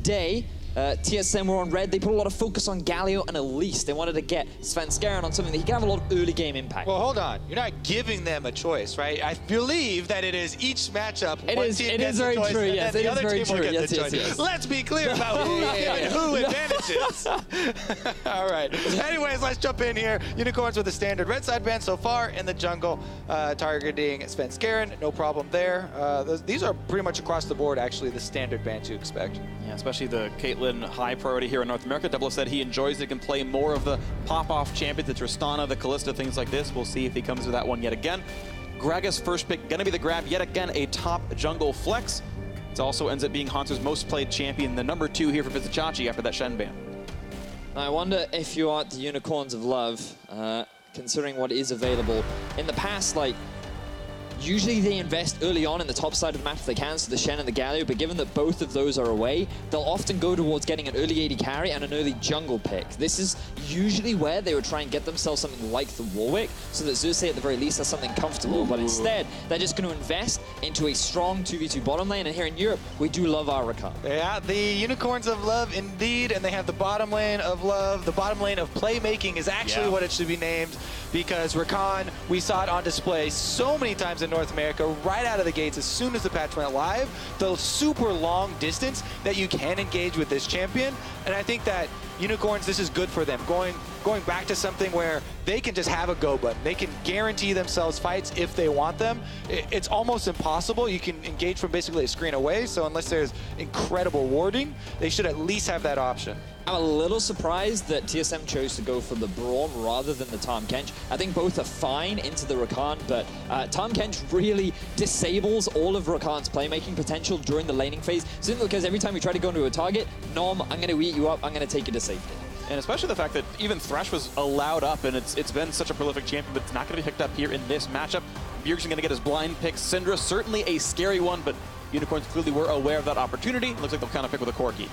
today, TSM were on red. They put a lot of focus on Galio and Elise. They wanted to get Svenskeren on something that he can have a lot of early game impact. Well, hold on. You're not giving them a choice, right? I believe that it is each matchup. It is very true, yes. It is very true. Yes. Let's be clear about who's giving who advantages. All right. Anyways, let's jump in here. Unicorns with a standard red side ban so far in the jungle, targeting Svenskeren. No problem there. These are pretty much across the board, actually, the standard bans you expect. Yeah, especially the Caitlyn high priority here in North America. Double said he enjoys it, can play more of the pop-off champions, the Tristana, the Kalista, things like this. We'll see if he comes to that one yet again. Gragas first pick, gonna be the grab yet again, a top jungle flex. It also ends up being Hanser's most played champion, the number 2 here for Vizicachi after that Shen ban. I wonder if you are the Unicorns of Love, considering what is available. In the past, like, usually they invest early on in the top side of the map if they can, so the Shen and the Galio, but given that both of those are away, they'll often go towards getting an early AD carry and an early jungle pick. This is usually where they would try and get themselves something like the Warwick, so that Zeus at the very least has something comfortable, but instead, they're just going to invest into a strong 2v2 bottom lane, and here in Europe, we do love our Rakan. Yeah, the Unicorns of Love indeed, and they have the bottom lane of love. The bottom lane of playmaking is actually what it should be named, because Rakan, we saw it on display so many times in North America, right out of the gates as soon as the patch went live, the super long distance that you can engage with this champion. And I think that Unicorns, this is good for them, going back to something where they can just have a go button. They can guarantee themselves fights if they want them. It's almost impossible. You can engage from basically a screen away, so unless there's incredible warding, they should at least have that option. I'm a little surprised that TSM chose to go for the Braum rather than the Tahm Kench. I think both are fine into the Rakan, but Tahm Kench really disables all of Rakan's playmaking potential during the laning phase, simply because every time you try to go into a target, Nom, I'm going to eat you up, I'm going to take you to safety. And especially the fact that even Thresh was allowed up, and it's been such a prolific champion, but it's not going to be picked up here in this matchup. Bjergsen going to get his blind pick. Syndra, certainly a scary one, but Unicorns clearly were aware of that opportunity. Looks like they'll kind of pick with a Corki.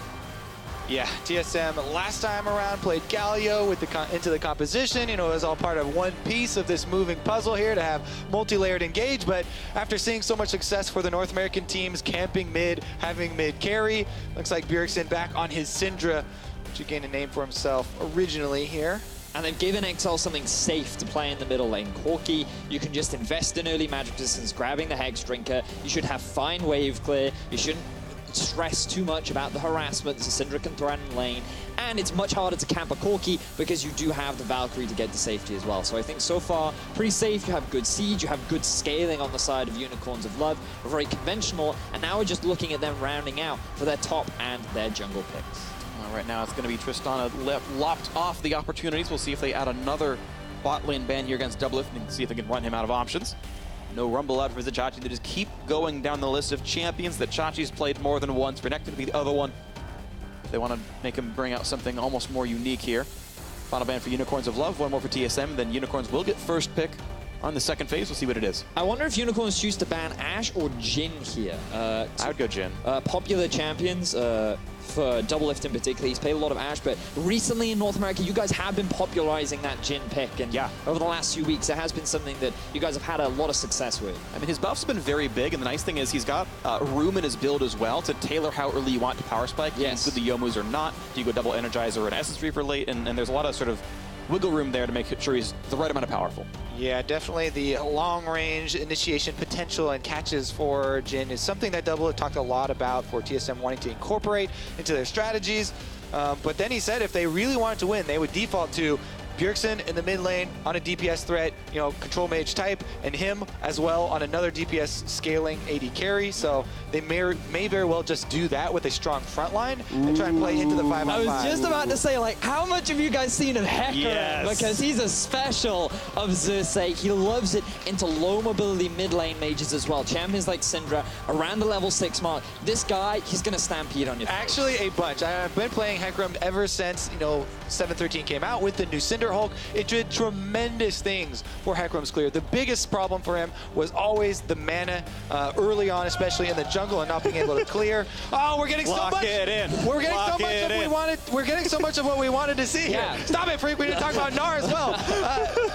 Yeah, TSM last time around played Galio with into the composition. You know, it was all part of one piece of this moving puzzle here to have multi-layered engage. But after seeing so much success for the North American teams, camping mid, having mid carry, looks like Bjergsen back on his Syndra, which he gained a name for himself originally here. And they've given Exile something safe to play in the middle lane. Corki, you can just invest in early magic resistance, grabbing the Hex Drinker. You should have fine wave clear. You shouldn't stress too much about the harassment so Syndra can threaten lane, and it's much harder to camp a Corki because you do have the Valkyrie to get to safety as well. So I think so far, pretty safe. You have good siege, you have good scaling on the side of Unicorns of Love, very conventional, and now we're just looking at them rounding out for their top and their jungle picks. Right now it's going to be Tristana lopped off the opportunities. We'll see if they add another bot lane ban here against Doublelift and see if they can run him out of options. No Rumble out for Vizicachi. They just keep going down the list of champions that Chachi's played more than once. Renekton to be the other one. They want to make him bring out something almost more unique here. Final ban for Unicorns of Love, one more for TSM, then Unicorns will get first pick on the second phase. We'll see what it is. I wonder if Unicorns choose to ban Ashe or Jhin here. I would go Jhin. Popular champions for Doublelift in particular. He's played a lot of Ashe, but recently in North America, you guys have been popularizing that Jhin pick, and over the last few weeks, it has been something that you guys have had a lot of success with. I mean, his buffs have been very big, and the nice thing is he's got room in his build as well to tailor how early you want to power spike. Yes. Include the Yomus or not. Do you go double Energizer or an Essence Reaper late? And there's a lot of sort of wiggle room there to make sure he's the right amount of powerful. Yeah, definitely the long-range initiation potential and catches for Jhin is something that Doublelift talked a lot about for TSM wanting to incorporate into their strategies. But then he said if they really wanted to win, they would default to Bjergsen in the mid lane on a DPS threat, you know, control mage type, and him as well on another DPS scaling AD carry. So they may very well just do that with a strong front line and try and play into the 5-on-5. I was just about to say, like, how much have you guys seen of Hecarim? Yes. Because he's a special of Zeus. He loves it into low mobility mid lane mages as well. Champions like Syndra around the level 6 mark. This guy, he's gonna stampede on your face. Actually, a bunch. I've been playing Hecarim ever since, you know, 7.13 came out with the new Cinder Hulk. It did tremendous things for Hecarim's clear. The biggest problem for him was always the mana early on, especially in the jungle, and not being able to clear. Oh, we're getting so much. Lock it in. We're getting Lock so much it if we in. wanted we're getting so much of what we wanted to see here. Stop it, Freak. We didn't talk about Gnar as well.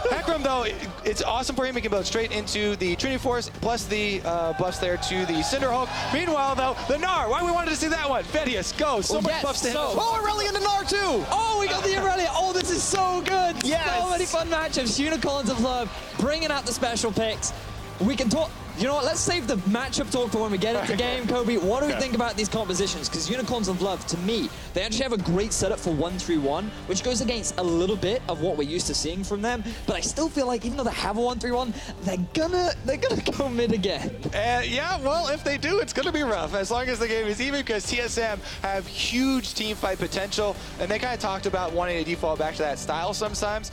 Hecarim, though, it's awesome for him. He can build straight into the Trinity Force, plus the buffs there to the Cinder Hulk. Meanwhile, though, the Gnar. Why we wanted to see that one? Vedius, go. So much buffs to him. Oh, Irelia into Gnar, too. Oh, we got the Irelia. Oh, this is so good. Yes. So many fun matchups. Unicorns of Love, bringing out the special picks. We can talk. You know what? Let's save the matchup talk for when we get into game, Kobe. What do we think about these compositions? Because Unicorns of Love, to me, they actually have a great setup for 1-3-1, which goes against a little bit of what we're used to seeing from them. But I still feel like even though they have a 1-3-1, they're gonna go mid again. Yeah, well, if they do, it's gonna be rough. As long as the game is even, because TSM have huge team fight potential, and they kind of talked about wanting to default back to that style sometimes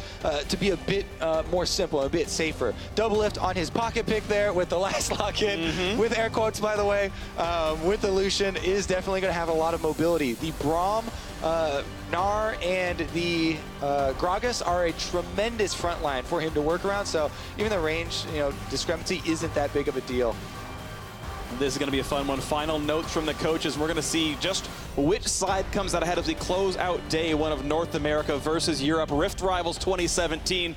to be a bit more simple, a bit safer. Double lift on his pocket pick there with the last lock-in, with air quotes, by the way, with the Lucian, is definitely going to have a lot of mobility. The Braum, Gnar, and the Gragas are a tremendous front line for him to work around, so even the range, discrepancy isn't that big of a deal. This is going to be a fun one. Final notes from the coaches. We're going to see just which side comes out ahead as we close out day one of North America versus Europe. Rift Rivals 2017.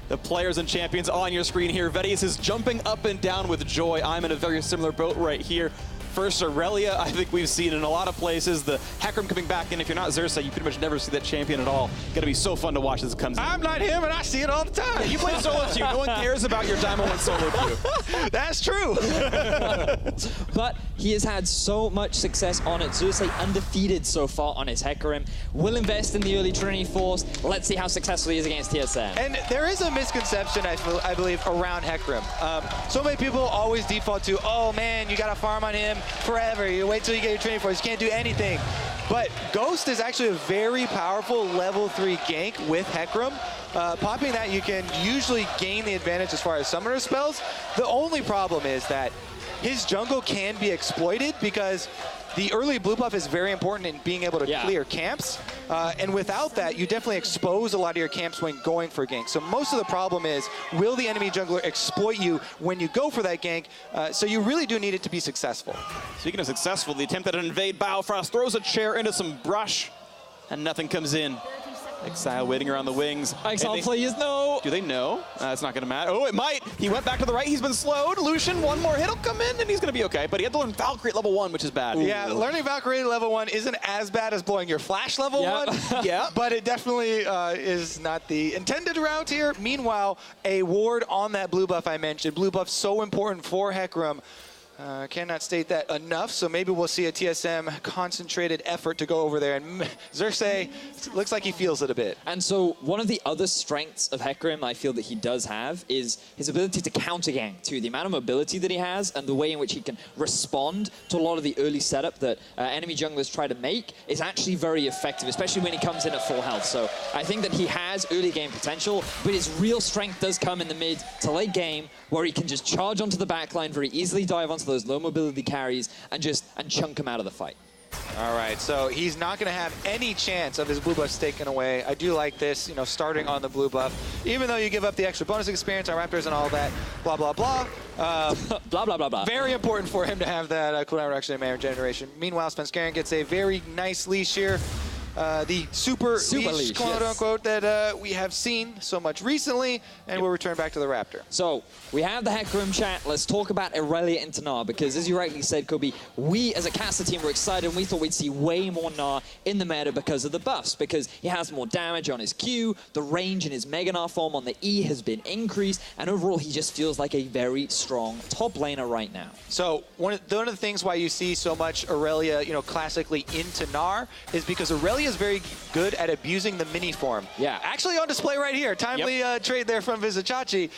The players and champions on your screen here. Vedius is jumping up and down with joy. I'm in a very similar boat right here. First, Irelia, I think we've seen in a lot of places. The Hecarim coming back in. If you're not Xerxes, you pretty much never see that champion at all. Gonna be so fun to watch as it comes in. I'm not him, and I see it all the time. You play solo queue. No one cares about your Diamond 1 solo queue. That's true. But he has had so much success on it. Xerxes undefeated so far on his Hecarim. Will invest in the early Trinity Force. Let's see how successful he is against TSM. And there is a misconception, I believe, around Hecarim. So many people always default to, oh man, you gotta farm on him forever. You wait till you get your Trinity Force. You can't do anything. But Ghost is actually a very powerful level 3 gank with Hecarim. Popping that, you can usually gain the advantage as far as summoner spells. The only problem is that his jungle can be exploited because the early blue buff is very important in being able to clear camps. And without that, you definitely expose a lot of your camps when going for gank. So most of the problem is, will the enemy jungler exploit you when you go for that gank? So you really do need it to be successful. Speaking of successful, the attempt at an invade, Biofrost throws a chair into some brush, and nothing comes in. Exile waiting around the wings. Exile, please, no. Do they know? It's not going to matter. Oh, it might. He went back to the right. He's been slowed. Lucian, one more hit will come in, and he's going to be okay. But he had to learn Valkyrie at level 1, which is bad. Yeah, learning Valkyrie level 1 isn't as bad as blowing your Flash level 1. Yeah, but it definitely is not the intended route here. Meanwhile, a ward on that blue buff I mentioned. Blue buff so important for Hecarim. Cannot state that enough, so maybe we'll see a TSM concentrated effort to go over there. And Xerxes looks like he feels it a bit. And so one of the other strengths of Hecarim I feel that he does have is his ability to counter gank too. The amount of mobility that he has and the way in which he can respond to a lot of the early setup that enemy junglers try to make is actually very effective, especially when he comes in at full health. So I think that he has early game potential, but his real strength does come in the mid to late game, where he can just charge onto the backline, very easily dive onto those low mobility carries and chunk him out of the fight. All right, so he's not going to have any chance of his blue buff taken away. I do like this, starting on the blue buff. Even though you give up the extra bonus experience on Raptors and all that, blah, blah, blah. Blah, blah, blah, blah. Very important for him to have that cooldown reduction in mana generation. Meanwhile, Spenskaren gets a very nice leash here. The super leash, quote-unquote, that we have seen so much recently, and we'll return back to the Raptor. So, we have the Hecarim chat. Let's talk about Irelia into Gnar, because as you rightly said, Kobe, we as a caster team were excited, and we thought we'd see way more Gnar in the meta because of the buffs, because he has more damage on his Q, the range in his Mega Gnar form on the E has been increased, and overall he just feels like a very strong top laner right now. So, one of the things why you see so much Irelia, classically into Gnar, is because Irelia is very good at abusing the mini form. Yeah. Actually on display right here. Timely trade there from Vizichachi.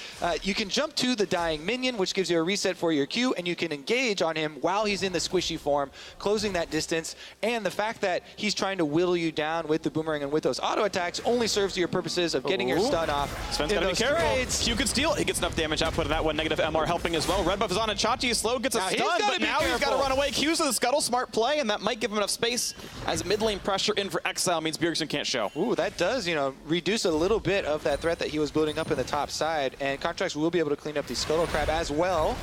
You can jump to the dying minion, which gives you a reset for your Q, and you can engage on him while he's in the squishy form, closing that distance. And the fact that he's trying to whittle you down with the boomerang and with those auto attacks only serves to your purposes of getting your stun off. Sven's got to be careful. Q could steal. He gets enough damage output of that one. Negative MR helping as well. Red buff is on it. Chachi is slow, gets a stun, but now he's got to run away. Q's to the scuttle. Smart play, and that might give him enough space as mid lane pressure in for Exile means Bjergsen can't show. Ooh, that does, reduce a little bit of that threat that he was building up in the top side, and Contracts will be able to clean up the Scuttle Crab as well.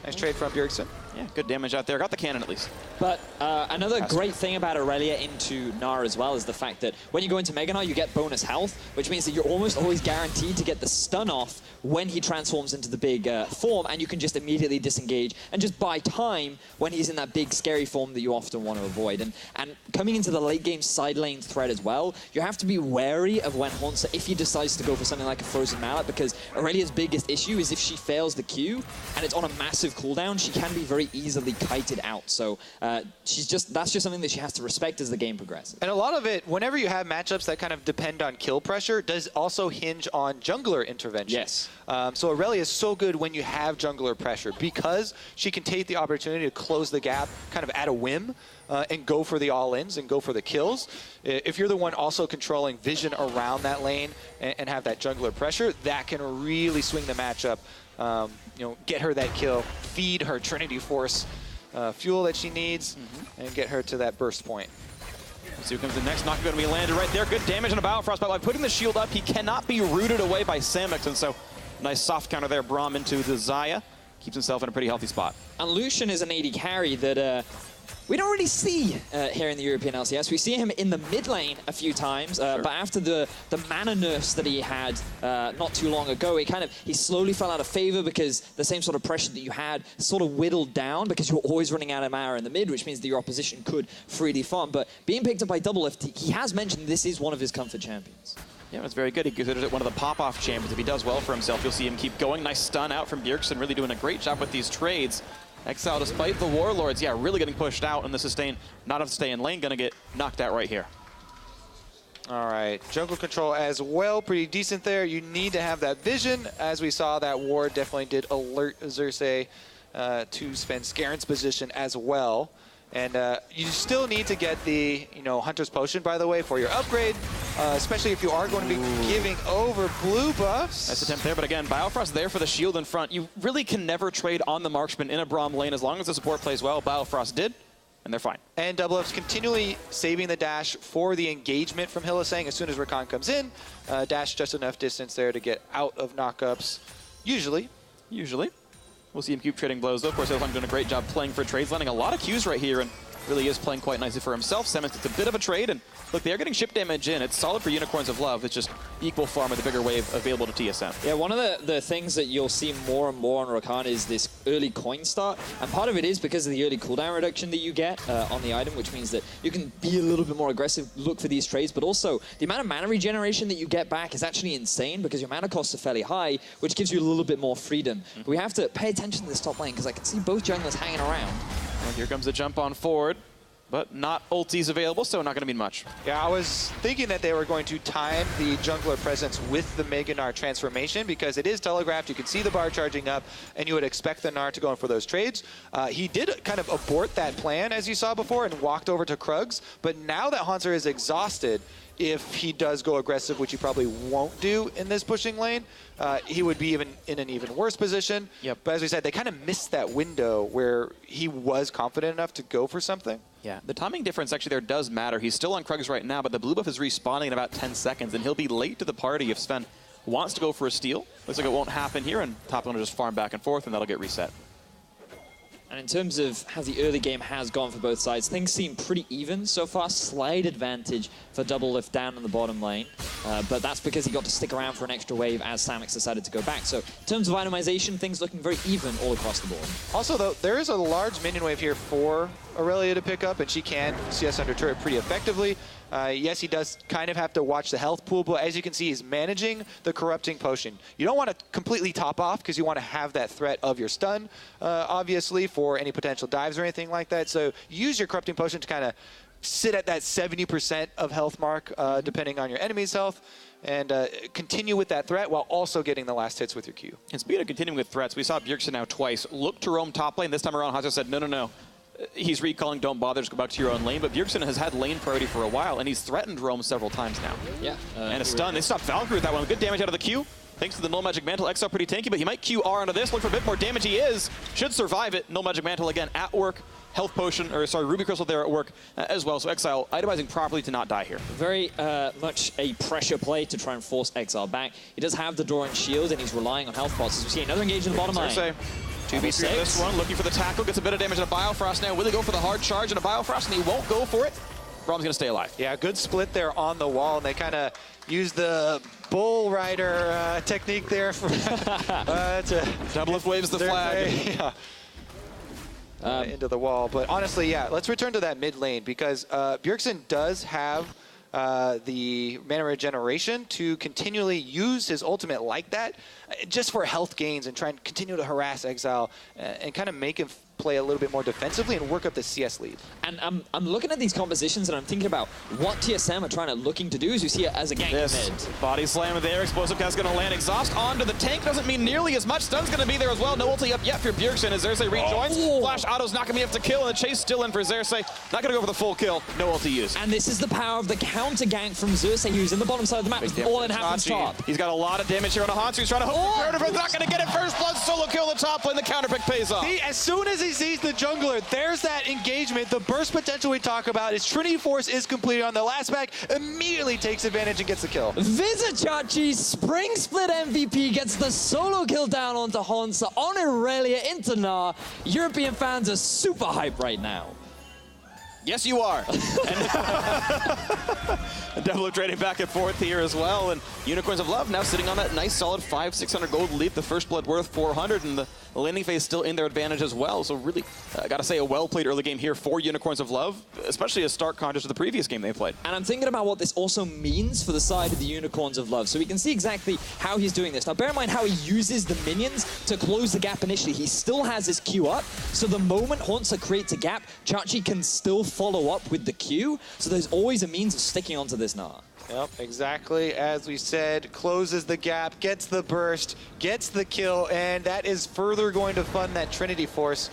Nice trade from Bjergsen. Yeah, good damage out there. Got the cannon at least. But another great thing about Aurelia into Gnar as well is the fact that when you go into Mega Gnar, you get bonus health, which means that you're almost always guaranteed to get the stun off when he transforms into the big form, and you can just immediately disengage and just buy time when he's in that big scary form that you often want to avoid. And coming into the late game side lane threat as well, you have to be wary of when Hauntzer, if he decides to go for something like a Frozen Mallet, because Aurelia's biggest issue is if she fails the Q and it's on a massive cooldown, she can be very easily kited out. So that's just something that she has to respect as the game progresses. And a lot of it, whenever you have matchups that kind of depend on kill pressure, does also hinge on jungler intervention. Yes. So Aurelia is so good when you have jungler pressure because she can take the opportunity to close the gap kind of at a whim and go for the all-ins and go for the kills. If you're the one also controlling vision around that lane and have that jungler pressure, that can really swing the matchup. You know, get her that kill, feed her Trinity Force fuel that she needs, and get her to that burst point. Let's see who comes in next. Not going to be landed right there. Good damage on a Biofrost, but by putting the shield up, he cannot be rooted away by Samix, and so nice soft counter there. Braum into the Xayah. Keeps himself in a pretty healthy spot. And Lucian is an AD carry that we don't really see here in the European LCS. We see him in the mid lane a few times, but after the mana nerfs that he had not too long ago, he slowly fell out of favor because the same sort of pressure that you had sort of whittled down because you were always running out of mana in the mid, which means that your opposition could freely farm. But being picked up by Doublelift, he has mentioned this is one of his comfort champions. Yeah, it's very good. He considers it one of the pop-off champions. If he does well for himself, you'll see him keep going. Nice stun out from Bjergsen, really doing a great job with these trades. Exile, despite the Warlords, yeah, really getting pushed out in the sustain. Not enough to stay in lane, gonna get knocked out right here. All right, jungle control as well, pretty decent there. You need to have that vision. As we saw, that ward definitely did alert Xerxes to spend Scarin's position as well. And you still need to get the, Hunter's Potion, by the way, for your upgrade, especially if you are going to be giving over blue buffs. Nice attempt there, but again, Biofrost there for the shield in front. You really can never trade on the Marksman in a Braum lane as long as the support plays well. Biofrost did, and they're fine. And Doublelift's continually saving the dash for the engagement from Hylissang as soon as Rakan comes in. Dash just enough distance there to get out of knockups, usually. We'll see him keep trading blows, though. Of course, Hylissang doing a great job playing for trades, landing a lot of Qs right here, and really is playing quite nicely for himself. Semens gets a bit of a trade, and look, they are getting ship damage in. It's solid for Unicorns of Love. It's just equal farm with the bigger wave available to TSM. Yeah, one of the things that you'll see more and more on Rakan is this early coin start, and part of it is because of the early cooldown reduction that you get on the item, which means that you can be a little bit more aggressive, look for these trades, but also the amount of mana regeneration that you get back is actually insane because your mana costs are fairly high, which gives you a little bit more freedom. But we have to pay attention to this top lane because I can see both junglers hanging around. Well, here comes the jump on forward, but not ultis available, so not going to mean much. Yeah, I was thinking that they were going to time the jungler presence with the Mega Gnar transformation because it is telegraphed. You can see the bar charging up, and you would expect the Gnar to go in for those trades. He did kind of abort that plan, as you saw before, and walked over to Krugs. But now that Hauntzer is exhausted, if he does go aggressive, which he probably won't do in this pushing lane, he would be in an even worse position. Yep. But as we said, they kind of missed that window where he was confident enough to go for something. Yeah, the timing difference actually there does matter. He's still on Krugs right now, but the blue buff is respawning in about 10 seconds, and he'll be late to the party if Sven wants to go for a steal. Looks like it won't happen here, and top lane will just farm back and forth, and that'll get reset. And in terms of how the early game has gone for both sides, things seem pretty even so far. Slight advantage for Doublelift down in the bottom lane, but that's because he got to stick around for an extra wave as Samix decided to go back. So in terms of itemization, things looking very even all across the board. Also, though, there is a large minion wave here for Aurelia to pick up, and she can CS under turret pretty effectively. Yes, he does kind of have to watch the health pool, but as you can see, he's managing the Corrupting Potion. You don't want to completely top off because you want to have that threat of your stun, obviously, for any potential dives or anything like that. So use your Corrupting Potion to kind of sit at that 70% of health mark, depending on your enemy's health, and continue with that threat while also getting the last hits with your Q. And speaking of continuing with threats, we saw Bjergsen now twice look to roam top lane. This time around, Hauntzer said, no. He's recalling, don't bother, just go back to your own lane. But Bjergsen has had lane priority for a while, and he's threatened roam several times now. Yeah. And a stun. They stopped Valkyrie with that one. Good damage out of the Q. Thanks to the Null Magic Mantle. Exile pretty tanky, but he might QR onto this. Look for a bit more damage. He is. Should survive it. Null Magic Mantle again at work. Health Potion, or sorry, Ruby Crystal there at work as well. So Exile itemizing properly to not die here. Very much a pressure play to try and force Exile back. He does have the Doran Shield, and he's relying on health pots. As we see another engage in the bottom lane. 2v3 for this one, looking for the tackle, gets a bit of damage in a Biofrost now. Will he go for the hard charge in a Biofrost, and he won't go for it? Brom's going to stay alive. Yeah, good split there on the wall, and they kind of use the bull rider technique there. For, Double lift waves the flag. Yeah. Into the wall. But honestly, yeah, let's return to that mid lane, because Bjergsen does have the mana regeneration to continually use his ultimate like that, just for health gains and try and continue to harass Exile and kind of make him play a little bit more defensively and work up the CS lead. And I'm looking at these compositions and I'm thinking about what TSM are looking to do as you see it as a gank mid. Body slam there, explosive cast going to land. Exhaust onto the tank doesn't mean nearly as much. Stun's going to be there as well. No ulti up yet for Bjergsen as Xerxes rejoins. Flash auto's not going to be able to kill, and the chase still in for Xerxes. Not going to go for the full kill. No ulti used. And this is the power of the counter gank from Xerxes, who's in the bottom side of the map. All in happens top. He's got a lot of damage here on a Hansu. He's trying to hook the but not going to get it. First blood, solo kill in the top lane. The counter pick pays off. As soon as he sees the jungler, there's that engagement. The burst potential we talk about is Trinity Force is completed on the last back, immediately takes advantage and gets the kill. Vizicachi, Spring Split MVP, gets the solo kill down onto Hansa, on Irelia, into Gnar. European fans are super hyped right now. Yes, you are. And Double trading back and forth here as well. And Unicorns of Love now sitting on that nice solid 500-600 gold lead. The first blood worth 400, and the laning phase still in their advantage as well. So really, I got to say, a well-played early game here for Unicorns of Love, especially a stark contrast to the previous game they played. And I'm thinking about what this also means for the side of the Unicorns of Love. So we can see exactly how he's doing this. Now, bear in mind how he uses the minions to close the gap initially. He still has his Q up, so the moment Hansa creates a gap, Chachi can still follow up with the Q. So there's always a means of sticking onto this Gnar. Yep, exactly as we said, closes the gap, gets the burst, gets the kill, and that is further going to fund that Trinity Force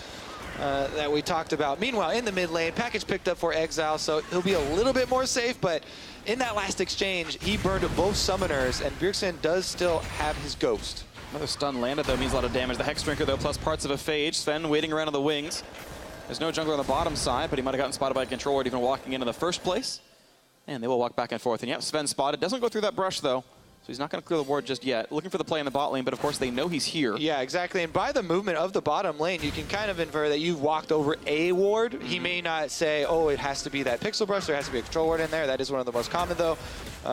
that we talked about. Meanwhile, in the mid lane, package picked up for Exile, so he'll be a little bit more safe, but in that last exchange, he burned both summoners, and Bjergsen does still have his Ghost. Another stun landed, though, means a lot of damage. The Hex Drinker, though, plus parts of a Phage. Sven waiting around on the wings. There's no jungler on the bottom side, but he might have gotten spotted by a controller even walking in the first place. And they will walk back and forth. And yep, Sven spotted. Doesn't go through that brush, though. So he's not going to clear the ward just yet. Looking for the play in the bot lane, but of course they know he's here. Yeah, exactly. And by the movement of the bottom lane, you can kind of infer that you've walked over a ward. He may not say, oh, it has to be that pixel brush. There has to be a control ward in there. That is one of the most common, though.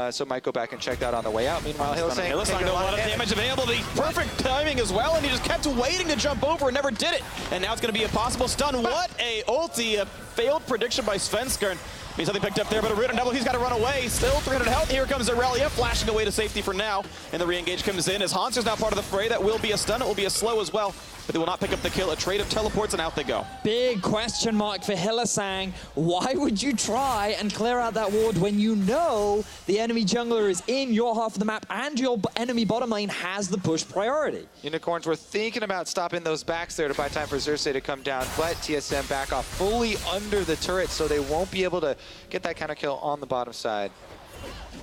So might go back and check that on the way out. Meanwhile, Hylissang taking a lot of damage available. Perfect timing as well, and he just kept waiting to jump over and never did it. And now it's going to be a possible stun. What a ulti. A failed prediction by Svenskern. Means something picked up there, but a root on double. He's got to run away. Still 300 health. Here comes Irelia, flashing away to safety for now. And the re-engage comes in as Hanser's now part of the fray. That will be a stun. It will be a slow as well, but they will not pick up the kill. A trade of teleports, and out they go. Big question mark for Hylissang. Why would you try and clear out that ward when you know the enemy jungler is in your half of the map and your enemy bottom lane has the push priority? Unicorns were thinking about stopping those backs there to buy time for Xerxes to come down, but TSM back off fully under the turret, so they won't be able to get that kind of kill on the bottom side.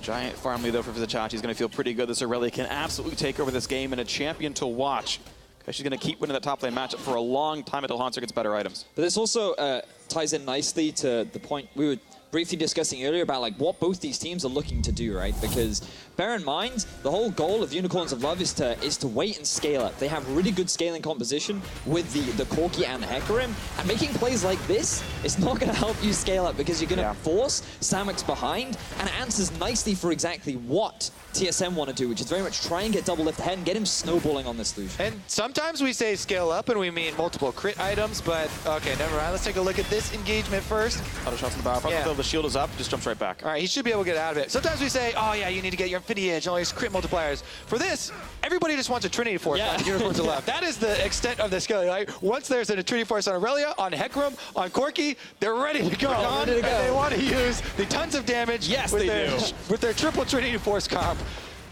Giant farm lead, though, for Vizicachi. He's going to feel pretty good. This Irelia can absolutely take over this game, and a champion to watch. Because she's going to keep winning that top lane matchup for a long time until Hanser gets better items. But this also ties in nicely to the point we were briefly discussing earlier about like what both these teams are looking to do, right? Because bear in mind, the whole goal of Unicorns of Love is to wait and scale up. They have really good scaling composition with the Corki and the Hecarim, and making plays like this is not going to help you scale up because you're going to force Samux behind, and it answers nicely for exactly what TSM want to do, which is very much try and get double lift ahead and get him snowballing on this Lucian. And sometimes we say scale up and we mean multiple crit items, but okay, never mind. Let's take a look at this engagement first. Auto shots in the bow. Yeah. The shield is up, just jumps right back. All right, he should be able to get out of it. Sometimes we say, oh yeah, you need to get your Infinity Edge and all these crit multipliers. For this, everybody just wants a Trinity Force on Unicorns of Love. That is the extent of the skill. Like, once there's a Trinity Force on Irelia, on Hecarim, on Corki, they're ready to go. And they want to use the tons of damage with their triple Trinity Force comp.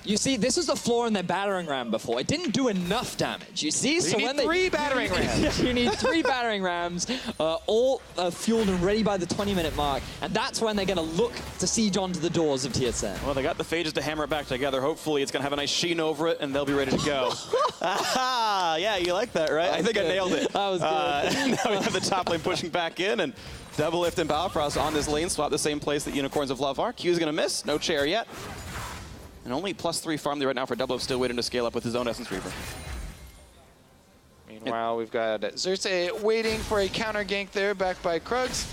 You see, this was the flaw in their battering ram before. It didn't do enough damage, you see? So you need three battering rams. You need 3 battering rams, all fueled and ready by the 20-minute mark. And that's when they're going to look to siege onto the doors of TSM. Well, they got the phages to hammer it back together. Hopefully, it's going to have a nice sheen over it, and they'll be ready to go. Aha! Yeah, you like that, right? I think I nailed it. That was good. Now we have the top lane pushing back in, and double lift and Bifrost on this lane swap, the same place that Unicorns of Love are. Q's going to miss. No chair yet. And only +3 farm there right now for Double, still waiting to scale up with his own Essence Reaver. Meanwhile, we've got Xerxes waiting for a counter gank there, backed by Krugs.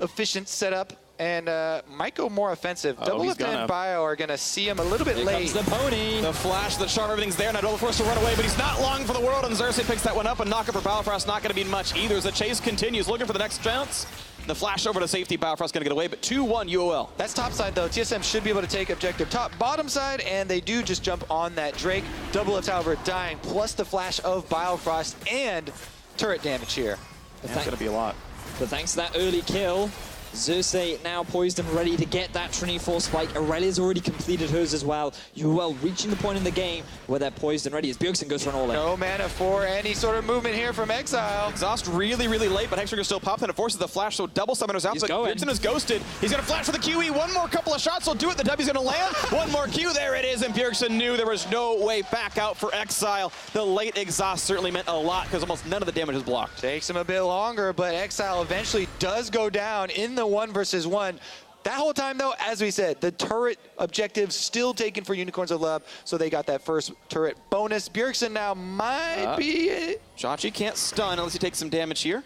Efficient setup, and might go more offensive. Doublelift and Bio are going to see him a little bit late. Here comes the pony. The flash, the charm, everything's there. Now Double forced to run away, but he's not long for the world, and Xerxes picks that one up. And knockup for Biofrost not going to be much either as the chase continues, looking for the next chance. The flash over to safety, Biofrost going to get away, but 2-1 UOL. That's top side, though. TSM should be able to take objective top, bottom side, and they do just jump on that Drake. Doublelift, however, dying, plus the flash of Biofrost and turret damage here. That's going to be a lot. But thanks to that early kill, Xerxes now poised and ready to get that Trinity Force spike. Aurelia's already completed hers as well. UOL reaching the point in the game where they're poised and ready as Bjergsen goes for an all-in. No mana for any sort of movement here from Exile. Exhaust really, really late, but Hextrigger still pops and it forces the flash, so double summoners out. He's but going. Bjergsen is ghosted. He's going to flash for the QE. One more couple of shots will do it. The W's going to land. One more Q. There it is, and Bjergsen knew there was no way back out for Exile. The late exhaust certainly meant a lot because almost none of the damage is blocked. Takes him a bit longer, but Exile eventually does go down in the 1v1. That whole time, though, as we said, the turret objective still taken for Unicorns of Love, so they got that first turret bonus. Bjergsen now might be it. Chachi can't stun unless he takes some damage here.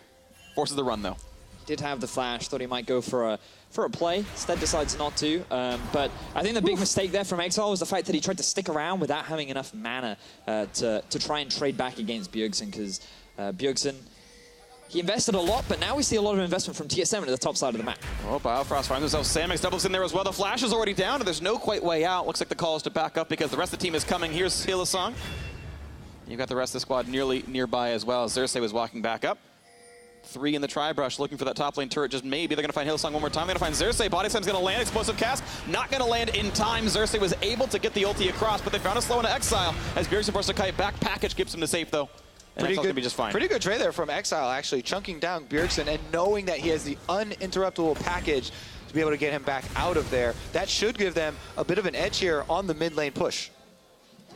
Forces the run, though. Did have the flash, thought he might go for a play, instead decides not to. But I think the big mistake there from Exile was the fact that he tried to stick around without having enough mana to try and trade back against Bjergsen, because Bjergsen, he invested a lot, but now we see a lot of investment from TSM at the top side of the map. Oh, Biofrost finds himself. Samix doubles in there as well. The flash is already down, and there's no quite way out. Looks like the call is to back up because the rest of the team is coming. Here's Hylissang. You've got the rest of the squad nearby as well. Xerxes was walking back up. 3 in the tri-brush, looking for that top lane turret. Just maybe they're going to find Hylissang one more time. They're going to find Xerxes. Body slam's going to land. Explosive cast. Not going to land in time. Xerxes was able to get the ulti across, but they found a slow into Exile as Bjergsen forced a kite back. Package keeps him to safe, though. Pretty good trade there from Exile, actually, chunking down Bjergsen and knowing that he has the uninterruptible package to be able to get him back out of there. That should give them a bit of an edge here on the mid lane push.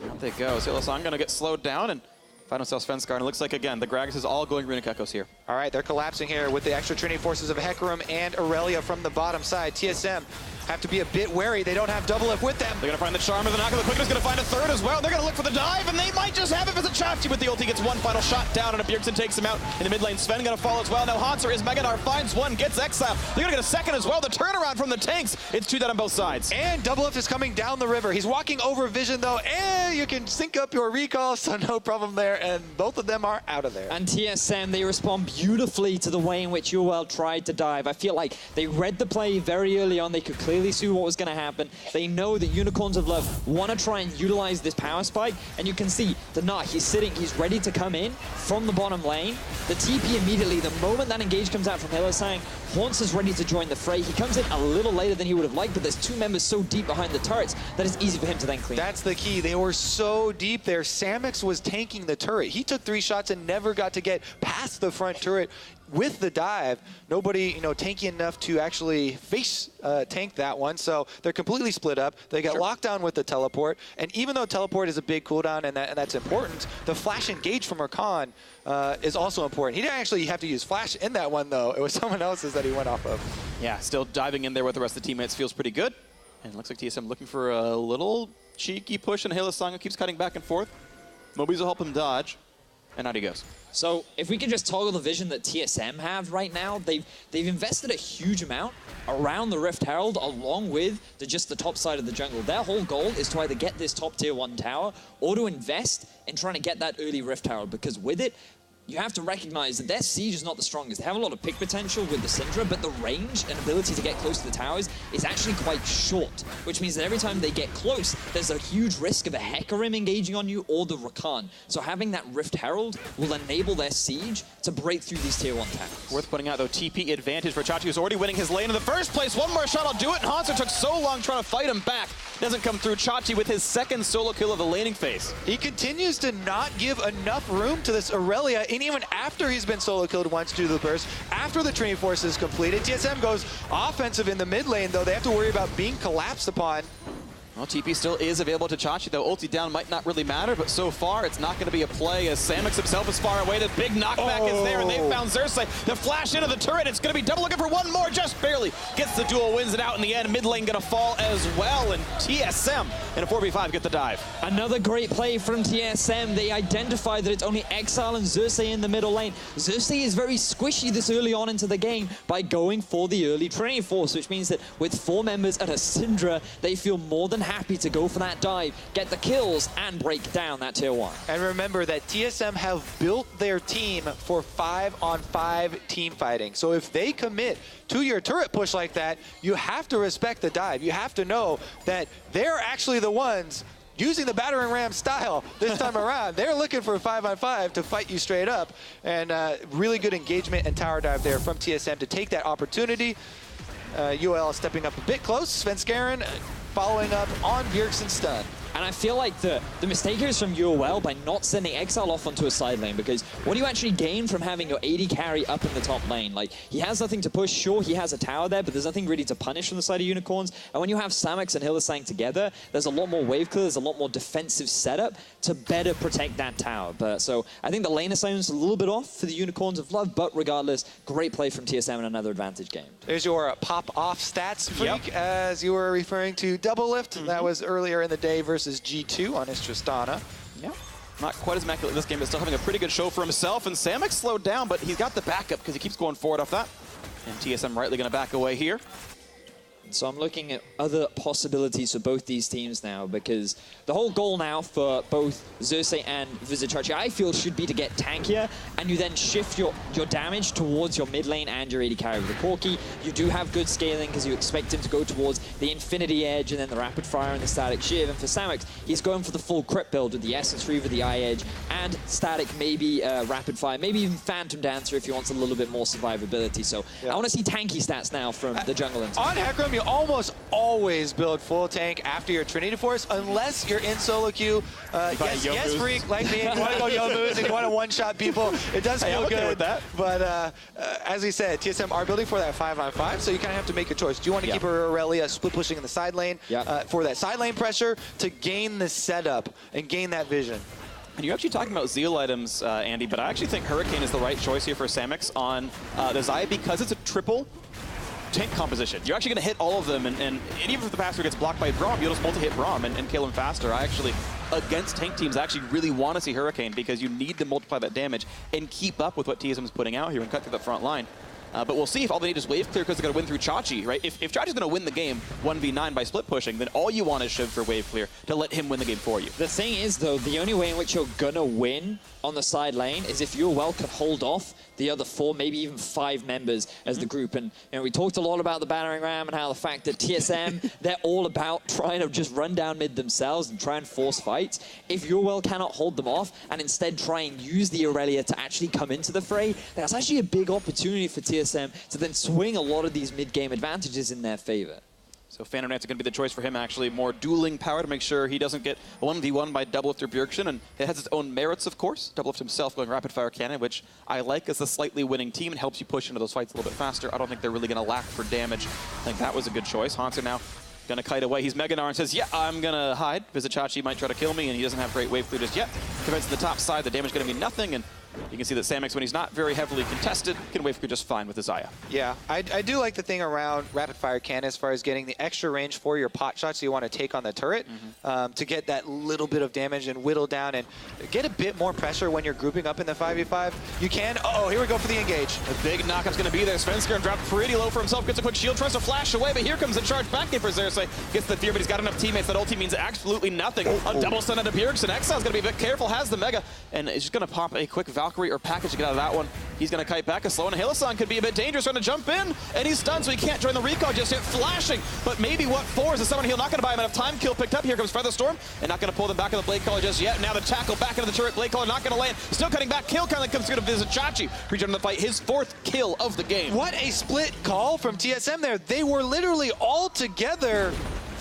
Out they go. Hylissang going to get slowed down and find himself Svenskar. And it looks like, again, the Gragas is all going Runic Echoes here. All right, they're collapsing here with the extra Trinity forces of Hecarim and Aurelia from the bottom side. TSM have to be a bit wary. They don't have Doublelift with them. They're going to find the Charm of the knock of the quickness, going to find a third as well. They're going to look for the dive, and they might just have it as a Chachi with the ulti. Gets one final shot down, and Bjergsen takes him out in the mid lane. Sven going to fall as well. Now Hanser is Megadar, finds one, gets Exile. They're going to get a second as well. The turnaround from the tanks. It's 2 down on both sides. And Doublelift is coming down the river. He's walking over Vision, though, and you can sync up your recall, so no problem there. And both of them are out of there. And TSM, they respond beautifully to the way in which UOL tried to dive. I feel like they read the play very early on. They could clearly see what was going to happen. They know that Unicorns of Love want to try and utilize this power spike, and you can see the Nah, he's sitting, he's ready to come in from the bottom lane. The TP immediately, the moment that engage comes out from Hylissang, Haunts is ready to join the fray. He comes in a little later than he would have liked, but there's 2 members so deep behind the turrets that it's easy for him to then clean. That's the key. They were so deep there. Samix was tanking the turret. He took 3 shots and never got to get past the front turret with the dive. Nobody, tanky enough to actually face tank that one, so they're completely split up. They got locked down with the teleport, and even though teleport is a big cooldown and that's important, the flash engage from Rakan is also important. He didn't actually have to use flash in that one, though. It was someone else's that he went off of. Yeah, still diving in there with the rest of the teammates feels pretty good. And it looks like TSM looking for a little cheeky push, and Hylissang keeps cutting back and forth. Mobies will help him dodge, and out he goes. So if we could just toggle the vision that TSM have right now, they've invested a huge amount around the Rift Herald along with just the top side of the jungle. Their whole goal is to either get this top tier 1 tower or to invest in trying to get that early Rift Herald, because with it, you have to recognize that their siege is not the strongest. They have a lot of pick potential with the Syndra, but the range and ability to get close to the towers is actually quite short, which means that every time they get close, there's a huge risk of a Hecarim engaging on you or the Rakan. So having that Rift Herald will enable their siege to break through these tier 1 towers. Worth pointing out, though, TP advantage for Chachi, who's already winning his lane in the first place. One more shot, I'll do it, and Hanser took so long trying to fight him back. Doesn't come through. Chachi with his 2nd solo kill of the laning phase. He continues to not give enough room to this Aurelia, and even after he's been solo killed once due to the burst, after the Trinity Force is completed, TSM goes offensive in the mid lane, though they have to worry about being collapsed upon. Well, TP still is available to Chachi, though ulti down might not really matter, but so far it's not going to be a play as Samix himself is far away. The big knockback is there, and they found Xerxes. The flash into the turret, it's going to be double looking for one more, just barely. Gets the duel, wins it out in the end. Mid lane going to fall as well, and TSM in a 4v5 get the dive. Another great play from TSM. They identify that it's only Exile and Xerxes in the middle lane. Xerxes is very squishy this early on into the game by going for the early training force, which means that with 4 members at a Syndra, they feel more than happy to go for that dive, get the kills, and break down that tier 1. And remember that TSM have built their team for 5-on-5 team fighting. So if they commit to your turret push like that, you have to respect the dive. You have to know that they're actually the ones using the battering ram style this time around. They're looking for a 5-on-5 to fight you straight up. And really good engagement and tower dive there from TSM to take that opportunity. UOL stepping up a bit close. Svenskeren following up on Bjergsen's stun. And I feel like the mistake here is from UOL by not sending Exile off onto a side lane, because what do you actually gain from having your AD carry up in the top lane? Like, he has nothing to push. Sure, he has a tower there, but there's nothing really to punish from the side of Unicorns. And when you have Samix and Hylissang together, there's a lot more wave clear, there's a lot more defensive setup to better protect that tower. But so I think the lane assignment's a little bit off for the Unicorns of Love, but regardless, great play from TSM and another advantage game. There's your pop-off stats, Freak, as you were referring to Double Lift. That was earlier in the day versus G2 on his Tristana. Yeah. Not quite as immaculate in this game, but still having a pretty good show for himself. And Samix slowed down, but he's got the backup because he keeps going forward off that. And TSM rightly going to back away here. So I'm looking at other possibilities for both these teams now, because the whole goal now for both Xerxes and Vizichachi, I feel, should be to get tankier, and you then shift your damage towards your mid lane and your AD carry with the Corki. You do have good scaling because you expect him to go towards the Infinity Edge and then the Rapid Fire and the Static Shiv. And for Samix, he's going for the full crit build with the Essence Reaver, the Eye Edge, and Static, maybe Rapid Fire, maybe even Phantom Dancer if he wants a little bit more survivability. So I want to see tanky stats now from the jungle. On Hecarim, you almost always build full tank after your Trinity Force, unless you're in solo queue. Yes, Freak, like me, you want to go Yomu's and you want to one-shot people. It does feel good. With that. But as we said, TSM are building for that 5-on-5, so you kind of have to make a choice. Do you want to keep Aurelia split pushing in the side lane for that side lane pressure to gain the setup and gain that vision? And you're actually talking about Zeal items, Andy, but I actually think Hurricane is the right choice here for Samix on the Xayah because it's a triple tank composition. You're actually going to hit all of them, and even if the passer gets blocked by Braum, you'll just multi-hit Braum and kill him faster. I actually, against tank teams, I actually really want to see Hurricane because you need to multiply that damage and keep up with what TSM is putting out here and cut through the front line. But we'll see if all they need is wave clear because they're going to win through Chachi, right? If Chachi's going to win the game 1v9 by split pushing, then all you want is Shiv for wave clear to let him win the game for you. The thing is, though, the only way in which you're going to win on the side lane is if UOL can hold off the other 4, maybe even 5 members as the group. And we talked a lot about the battering ram and how the fact that TSM, they're all about trying to just run down mid themselves and try and force fights. If UOL cannot hold them off and instead try and use the Aurelia to actually come into the fray, that's actually a big opportunity for TSM to then swing a lot of these mid-game advantages in their favor. So Phantom Knight's going to be the choice for him, actually. More dueling power to make sure he doesn't get 1v1 by Doublelift or Bjergsen, and it has its own merits, of course. Doublelift himself going Rapid Fire Cannon, which I like as a slightly winning team and helps you push into those fights a little bit faster. I don't think they're really going to lack for damage. I think that was a good choice. Hanser now going to kite away. He's Mega Gnar and says, yeah, I'm going to hide. Vizichachi might try to kill me, and he doesn't have great wave clear just yet. Commence to the top side, the damage is going to be nothing, and you can see that Samix, when he's not very heavily contested, can wave clear just fine with his Xayah. Yeah, I do like the thing around Rapid Fire Cannon as far as getting the extra range for your pot shots you want to take on the turret to get that little bit of damage and whittle down and get a bit more pressure when you're grouping up in the 5v5. You can, here we go for the engage. A big knockup's going to be there. Svenskeren dropped pretty low for himself, gets a quick shield, tries to flash away, but here comes the charge back in for Xerxes. Gets the fear, but he's got enough teammates. That ulti means absolutely nothing. On double stun into Bjergsen, Exile's going to be a bit careful, has the Mega, and is just going to pop a quick Valkyrie or package to get out of that one. He's going to kite back a slow, and Hylissang could be a bit dangerous, trying to jump in, and he's stunned, so he can't join the recall just yet. Flashing, but maybe what for is the Summon Heal not going to buy him enough time. Kill picked up. Here comes Featherstorm, and not going to pull them back in the Blade Caller just yet. Now the tackle back into the turret. Blade Caller not going to land. Still cutting back. Kill kind of comes through to Vizichachi. Rejoining the fight, his 4th kill of the game. What a split call from TSM there. They were literally all together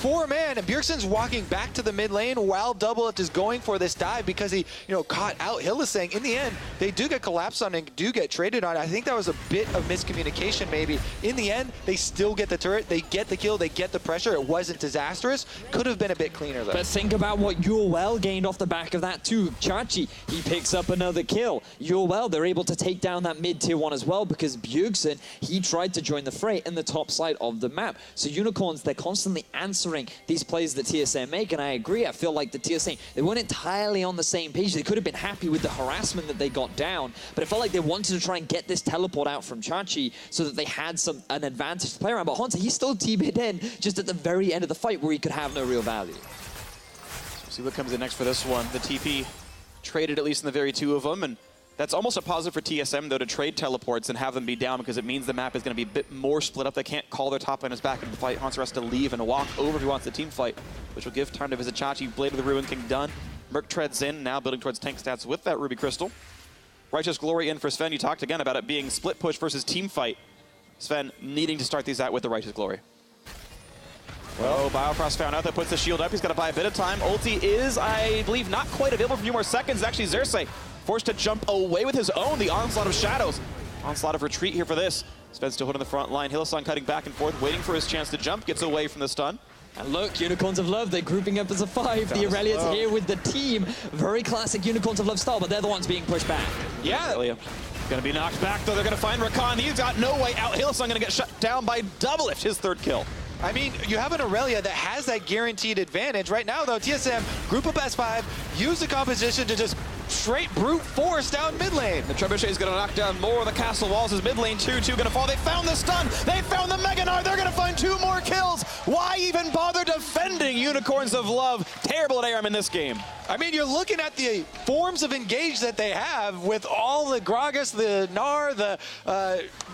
4-man, and Bjergsen's walking back to the mid lane while Doublelift is going for this dive because he, caught out Hylissang. In the end, they do get collapsed on and do get traded on. I think that was a bit of miscommunication maybe. In the end, they still get the turret, they get the kill, they get the pressure. It wasn't disastrous. Could have been a bit cleaner though. But think about what UOL gained off the back of that too. Chachi, he picks up another kill. UOL, they're able to take down that mid tier 1 as well because Bjergsen, he tried to join the fray in the top side of the map. So Unicorns, they're constantly answering these plays that TSM make, and I agree. I feel like the TSM, they weren't entirely on the same page. They could have been happy with the harassment that they got down, but it felt like they wanted to try and get this teleport out from Chachi so that they had an advantage to play around. But Hunter, he still TB'd in just at the very end of the fight where he could have no real value. See what comes in next for this one. The TP traded at least in the very two of them, and that's almost a positive for TSM, though, to trade teleports and have them be down because it means the map is going to be a bit more split up. They can't call their top laners back into the fight. Hanser has to leave and walk over if he wants the team fight, which will give time to visit Chachi. Blade of the Ruin King done. Merc treads in, now building towards tank stats with that Ruby Crystal. Righteous Glory in for Sven. You talked again about it being split push versus team fight. Sven needing to start these out with the Righteous Glory. Well, Biofrost found out that puts the shield up. He's got to buy a bit of time. Ulti is, I believe, not quite available for a few more seconds. Actually, Xerxes forced to jump away with his own. The Onslaught of Shadows. Onslaught of Retreat here for this. Sven still holding the front line. Hylissang cutting back and forth, waiting for his chance to jump. Gets away from the stun. And look, Unicorns of Love, they're grouping up as a 5. The Aurelians here with the team. Very classic Unicorns of Love style, but they're the ones being pushed back. Yeah. Gonna be knocked back, though. They're gonna find Rakan. He's got no way out. Hylissang gonna get shut down by Doublelift, his 3rd kill. I mean, you have an Aurelia that has that guaranteed advantage. Right now, though, TSM, group up S5, use the composition to just straight brute force down mid lane. The Trebuchet is going to knock down more of the castle walls as mid lane 2-2 going to fall. They found the stun. They found the Mega Gnar. They're going to find 2 more kills. Why even bother defending Unicorns of Love? Terrible at ARM in this game. I mean, you're looking at the forms of engage that they have with all the Gragas, the Gnar, the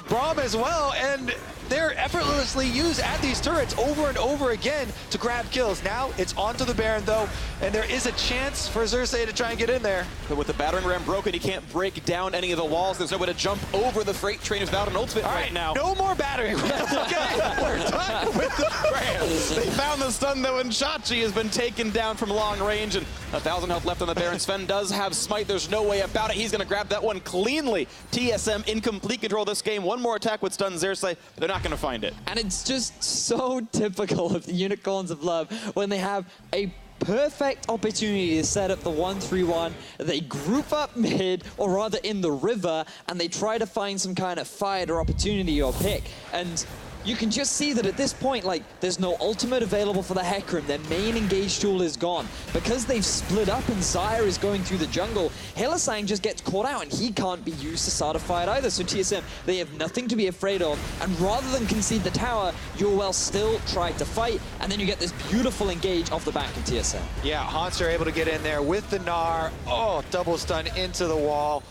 Braum as well, and they're effortlessly used at these turrets over and over again to grab kills. Now it's onto the Baron though, and there is a chance for Xerxes to try and get in there. But with the battering ram broken, he can't break down any of the walls. There's no way to jump over the freight train without an ultimate right now. No more battering rams, okay? We're done with the rams. They found the stun though, and Chachi has been taken down from long range, and 1,000 health left on the Baron. Sven does have Smite. There's no way about it. He's going to grab that one cleanly. TSM in complete control of this game. One more attack would stun Xerxes. They're not going to find it. And it's just so typical of the Unicorns of Love when they have a perfect opportunity to set up the 1-3-1. They group up mid, or rather in the river, and they try to find some kind of fight or opportunity or pick. And you can just see that at this point, like, there's no ultimate available for the Hecarim. Their main engage tool is gone. Because they've split up and Xayah is going through the jungle, Hylissang just gets caught out and he can't be used to start a fight either. So TSM, they have nothing to be afraid of. And rather than concede the tower, UOL still tried to fight. And then you get this beautiful engage off the back of TSM. Yeah, Hanser able to get in there with the Gnar. Oh, double stun into the wall.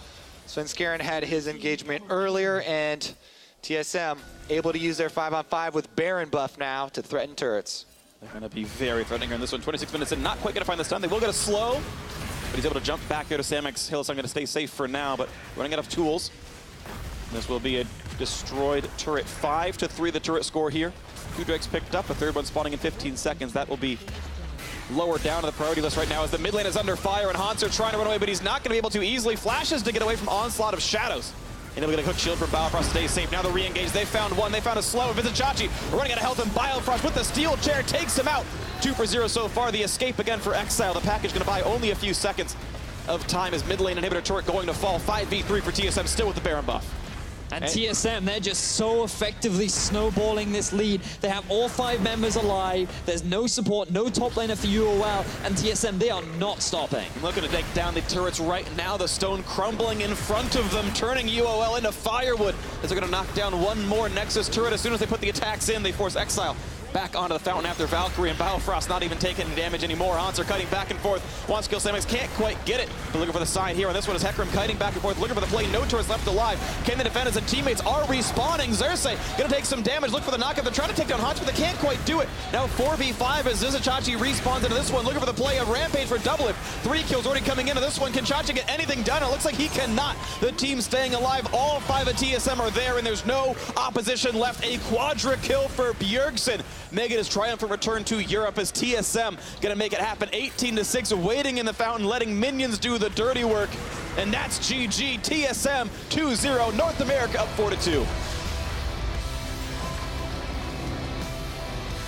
Svenskeren had his engagement earlier, and TSM able to use their 5-on-5 with Baron buff now to threaten turrets. They're going to be very threatening here in this one. 26 minutes in, not quite going to find the stun. They will get a slow, but he's able to jump back here to Samix. Hylissang going to stay safe for now, but running out of tools. This will be a destroyed turret. 5-3 the turret score here. 2 Drakes picked up, a 3rd one spawning in 15 seconds. That will be lower down on the priority list right now as the mid lane is under fire, and Hanser trying to run away, but he's not going to be able to easily. Flashes to get away from Onslaught of Shadows. And able to get a hook shield from Biofrost to stay safe. Now the re-engage. They found one. They found a slow. Visit Chachi running out of health, and Biofrost with the steel chair takes him out. 2 for 0 so far. The escape again for Exile. The package going to buy only a few seconds of time as mid lane inhibitor turret going to fall. 5v3 for TSM, still with the Baron buff. And TSM, they're just so effectively snowballing this lead. They have all 5 members alive. There's no support, no top laner for UOL. And TSM, they are not stopping. Looking to take down the turrets right now. The stone crumbling in front of them, turning UOL into firewood. As they're going to knock down one more Nexus turret. As soon as they put the attacks in, they force Exile back onto the fountain after Valkyrie, and Biofrost not even taking any damage anymore. Hanser cutting back and forth. Wants to kill Samix, can't quite get it. But looking for the side here, and this one is Hecarim kiting back and forth, looking for the play. No turrets left alive. Can the defenders and teammates are respawning. Xerxes gonna take some damage. Look for the knockup. They're trying to take down Hanser, but they can't quite do it. Now 4v5 as Chachi respawns into this one, looking for the play of Rampage for Doublelift. 3 kills already coming into this one. Can Chachi get anything done? It looks like he cannot. The team staying alive. All 5 of TSM are there, and there's no opposition left. A quadra kill for Bjergsen. Megan' triumphant return to Europe as TSM going to make it happen. 18-6, waiting in the fountain, letting minions do the dirty work. And that's GG. TSM 2-0, North America up 4-2.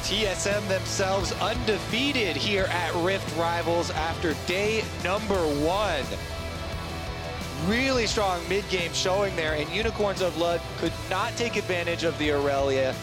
TSM themselves undefeated here at Rift Rivals after day number 1. Really strong mid-game showing there, and Unicorns of Love could not take advantage of the Aurelia.